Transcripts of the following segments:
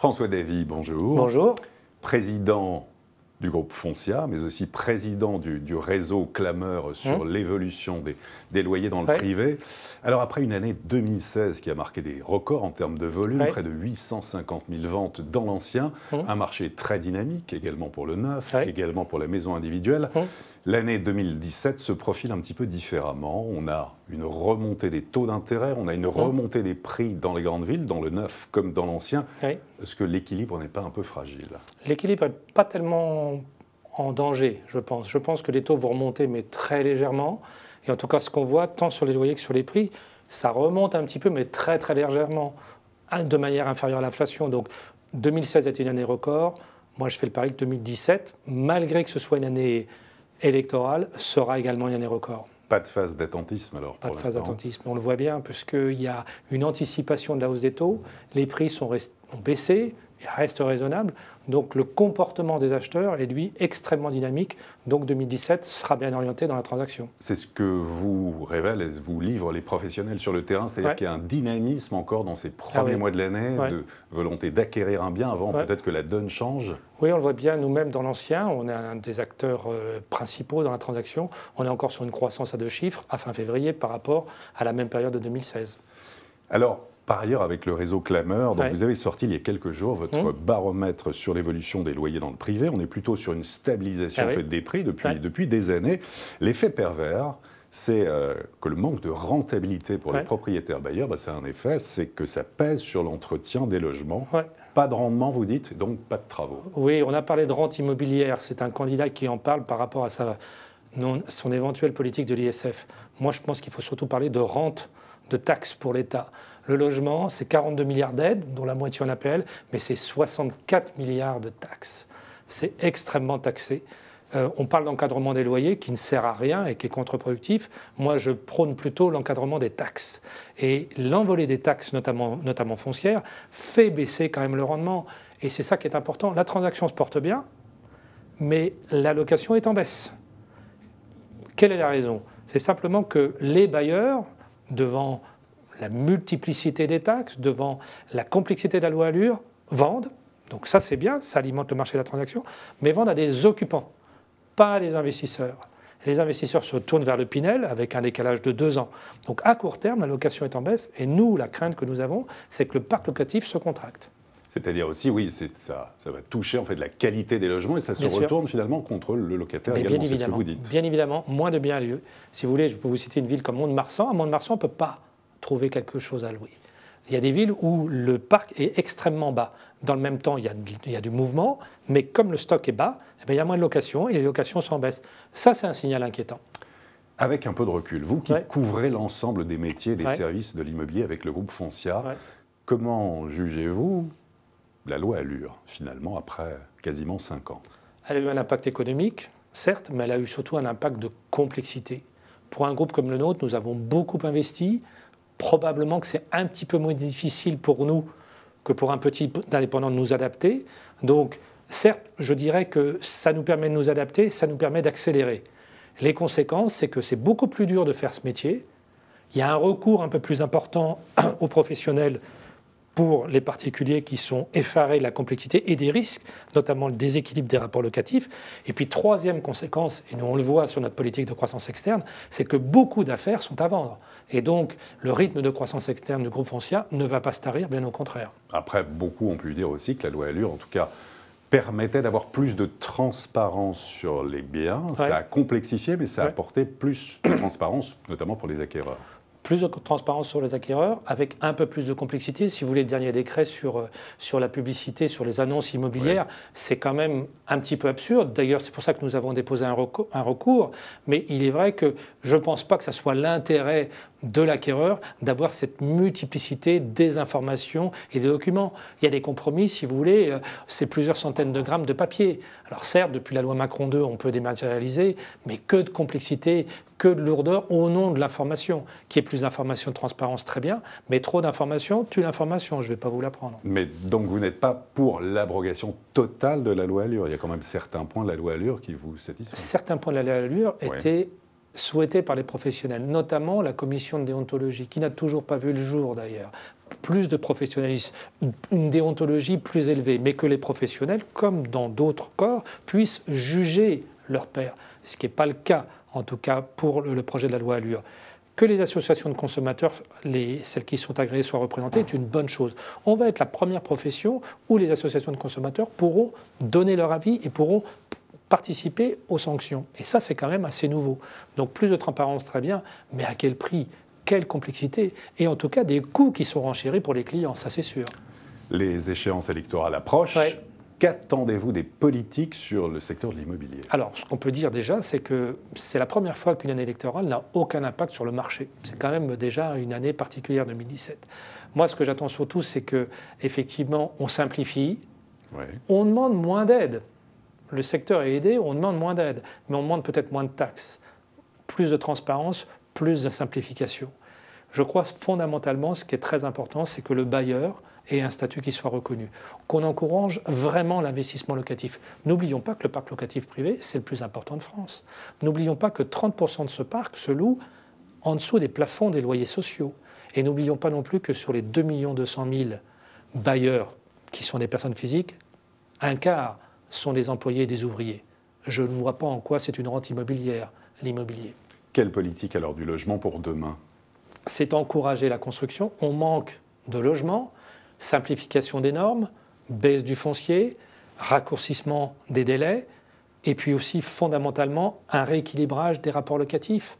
François Davy, bonjour. Bonjour. Président du groupe Foncia, mais aussi président du réseau clameur sur l'évolution des loyers dans le privé. Alors après une année 2016 qui a marqué des records en termes de volume, près de 850 000 ventes dans l'ancien, un marché très dynamique également pour le neuf, également pour la maison individuelle. L'année 2017 se profile un petit peu différemment. On a une remontée des taux d'intérêt, on a une remontée des prix dans les grandes villes, dans le neuf comme dans l'ancien. Est-ce que l'équilibre n'est pas un peu fragile? L'équilibre n'est pas tellement en danger, je pense. Je pense que les taux vont remonter, mais très légèrement. Et en tout cas, ce qu'on voit, tant sur les loyers que sur les prix, ça remonte un petit peu, mais très très légèrement, de manière inférieure à l'inflation. Donc 2016 a été une année record. Moi, je fais le pari que 2017, malgré que ce soit une année électorale, sera également une année record. Pas de phase d'attentisme alors pour l'instant. Pas de phase d'attentisme, on le voit bien, puisqu'il y a une anticipation de la hausse des taux, les prix ont baissé, ils restent raisonnables, donc le comportement des acheteurs est lui extrêmement dynamique, donc 2017 sera bien orienté dans la transaction. C'est ce que vous révèlent et vous livrent les professionnels sur le terrain, c'est-à-dire qu'il y a un dynamisme encore dans ces premiers mois de l'année, de volonté d'acquérir un bien avant peut-être que la donne change. Oui, on le voit bien nous-mêmes dans l'ancien, on est un des acteurs principaux dans la transaction, on est encore sur une croissance à 2 chiffres à fin février par rapport à la même période de 2016. Alors, par ailleurs, avec le réseau Clameur, donc vous avez sorti il y a quelques jours votre baromètre sur l'évolution des loyers dans le privé. On est plutôt sur une stabilisation des prix depuis des années. L'effet pervers, c'est que le manque de rentabilité pour les propriétaires bailleurs, c'est un effet, c'est que ça pèse sur l'entretien des logements. Pas de rendement, vous dites, donc pas de travaux. Oui, on a parlé de rente immobilière. C'est un candidat qui en parle par rapport à son éventuelle politique de l'ISF. Moi, je pense qu'il faut surtout parler de rente, de taxes pour l'État. Le logement, c'est 42 milliards d'aides, dont la moitié en APL, mais c'est 64 milliards de taxes. C'est extrêmement taxé. On parle d'encadrement des loyers qui ne sert à rien et qui est contre-productif. Moi, je prône plutôt l'encadrement des taxes. Et l'envolée des taxes, notamment foncières, fait baisser quand même le rendement. Et c'est ça qui est important. La transaction se porte bien, mais la location est en baisse. Quelle est la raison? C'est simplement que les bailleurs, devant la multiplicité des taxes, devant la complexité de la loi Allure, vendent. Donc ça, c'est bien, ça alimente le marché de la transaction, mais vendent à des occupants, pas à des investisseurs. Les investisseurs se tournent vers le Pinel avec un décalage de 2 ans. Donc à court terme, la location est en baisse et nous, la crainte que nous avons, c'est que le parc locatif se contracte. C'est-à-dire aussi, oui, ça va toucher en fait la qualité des logements et ça se retourne finalement contre le locataire également, c'est ce que vous dites. Bien évidemment, moins de biens à lieu. Si vous voulez, je peux vous citer une ville comme Mont-de-Marsan. À Mont-de-Marsan, on ne peut pas trouver quelque chose à louer. Il y a des villes où le parc est extrêmement bas. Dans le même temps, il y a du mouvement, mais comme le stock est bas, il y a moins de locations et les locations sont en baisse. Ça, c'est un signal inquiétant. Avec un peu de recul, vous qui couvrez l'ensemble des métiers et des services de l'immobilier avec le groupe Foncia, comment jugez-vous la loi Allure, finalement, après quasiment 5 ans? Elle a eu un impact économique, certes, mais elle a eu surtout un impact de complexité. Pour un groupe comme le nôtre, nous avons beaucoup investi. Probablement que c'est un petit peu moins difficile pour nous que pour un petit indépendant de nous adapter. Donc, certes, je dirais que ça nous permet de nous adapter, ça nous permet d'accélérer. Les conséquences, c'est que c'est beaucoup plus dur de faire ce métier. Il y a un recours un peu plus important aux professionnels pour les particuliers qui sont effarés de la complexité et des risques, notamment le déséquilibre des rapports locatifs. Et puis, troisième conséquence, et nous on le voit sur notre politique de croissance externe, c'est que beaucoup d'affaires sont à vendre. Et donc, le rythme de croissance externe du groupe Foncia ne va pas se tarir, bien au contraire. Après, beaucoup ont pu dire aussi que la loi Allure, en tout cas, permettait d'avoir plus de transparence sur les biens. Ça a complexifié, mais ça a apporté plus de transparence, notamment pour les acquéreurs. Plus de transparence sur les acquéreurs, avec un peu plus de complexité. Si vous voulez, le dernier décret sur la publicité, sur les annonces immobilières, c'est quand même un petit peu absurde. D'ailleurs, c'est pour ça que nous avons déposé un recours. Mais il est vrai que je ne pense pas que ça soit l'intérêt de l'acquéreur d'avoir cette multiplicité des informations et des documents. Il y a des compromis, si vous voulez, c'est plusieurs centaines de grammes de papier. Alors certes, depuis la loi Macron 2, on peut dématérialiser, mais que de complexité, que de lourdeur au nom de l'information. Qui est plus d'information, de transparence, très bien, mais trop d'informations tue l'information, je ne vais pas vous l'apprendre. Mais donc vous n'êtes pas pour l'abrogation totale de la loi Allure? Il y a quand même certains points de la loi Allure qui vous satisfont? Certains points de la loi Allure étaient souhaité par les professionnels, notamment la commission de déontologie, qui n'a toujours pas vu le jour d'ailleurs. plus de professionnalisme, une déontologie plus élevée, mais que les professionnels, comme dans d'autres corps, puissent juger leurs pairs, ce qui n'est pas le cas, en tout cas pour le projet de la loi Allure. Que les associations de consommateurs, celles qui sont agréées, soient représentées est une bonne chose. On va être la première profession où les associations de consommateurs pourront donner leur avis et pourront participer aux sanctions. Et ça, c'est quand même assez nouveau. Donc plus de transparence, très bien, mais à quel prix ? Quelle complexité? Et en tout cas, des coûts qui sont renchéris pour les clients, ça c'est sûr. Les échéances électorales approchent. Ouais. Qu'attendez-vous des politiques sur le secteur de l'immobilier? Alors, ce qu'on peut dire déjà, c'est que c'est la première fois qu'une année électorale n'a aucun impact sur le marché. C'est quand même déjà une année particulière, 2017. Moi, ce que j'attends surtout, c'est qu'effectivement, on simplifie, ouais. On demande moins d'aide. Le secteur est aidé, on demande moins d'aide, mais on demande peut-être moins de taxes, plus de transparence, plus de simplification. Je crois fondamentalement, ce qui est très important, c'est que le bailleur ait un statut qui soit reconnu, qu'on encourage vraiment l'investissement locatif. N'oublions pas que le parc locatif privé, c'est le plus important de France. N'oublions pas que 30% de ce parc se loue en dessous des plafonds des loyers sociaux. Et n'oublions pas non plus que sur les 2 200 000 bailleurs qui sont des personnes physiques, un quart sont des employés et des ouvriers. Je ne vois pas en quoi c'est une rente immobilière, l'immobilier. Quelle politique alors du logement pour demain? C'est encourager la construction. On manque de logements, simplification des normes, baisse du foncier, raccourcissement des délais, et puis aussi fondamentalement un rééquilibrage des rapports locatifs.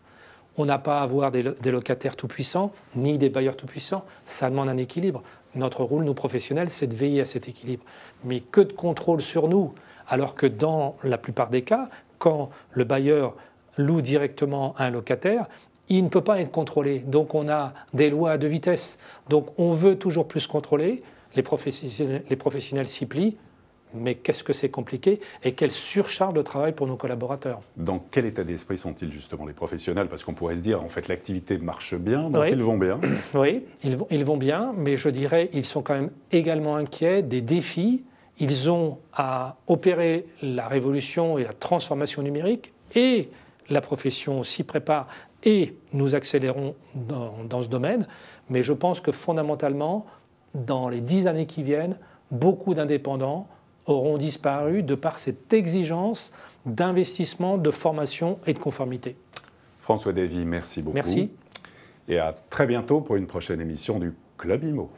On n'a pas à avoir des locataires tout-puissants, ni des bailleurs tout-puissants. Ça demande un équilibre. Notre rôle, nous professionnels, c'est de veiller à cet équilibre. Mais que de contrôle sur nous, alors que dans la plupart des cas, quand le bailleur loue directement à un locataire, il ne peut pas être contrôlé. Donc on a des lois à deux vitesses. Donc on veut toujours plus contrôler. Les professionnels s'y plient. Mais qu'est-ce que c'est compliqué et quelle surcharge de travail pour nos collaborateurs. Dans quel état d'esprit sont-ils justement les professionnels? Parce qu'on pourrait se dire, en fait, l'activité marche bien, donc oui. Ils vont bien. Oui, ils vont bien, mais je dirais ils sont quand même également inquiets des défis. Ils ont à opérer la révolution et la transformation numérique et la profession s'y prépare et nous accélérons dans ce domaine. Mais je pense que fondamentalement, dans les 10 années qui viennent, beaucoup d'indépendants auront disparu de par cette exigence d'investissement, de formation et de conformité. François Davy, merci beaucoup. Merci. Et à très bientôt pour une prochaine émission du Club Immo.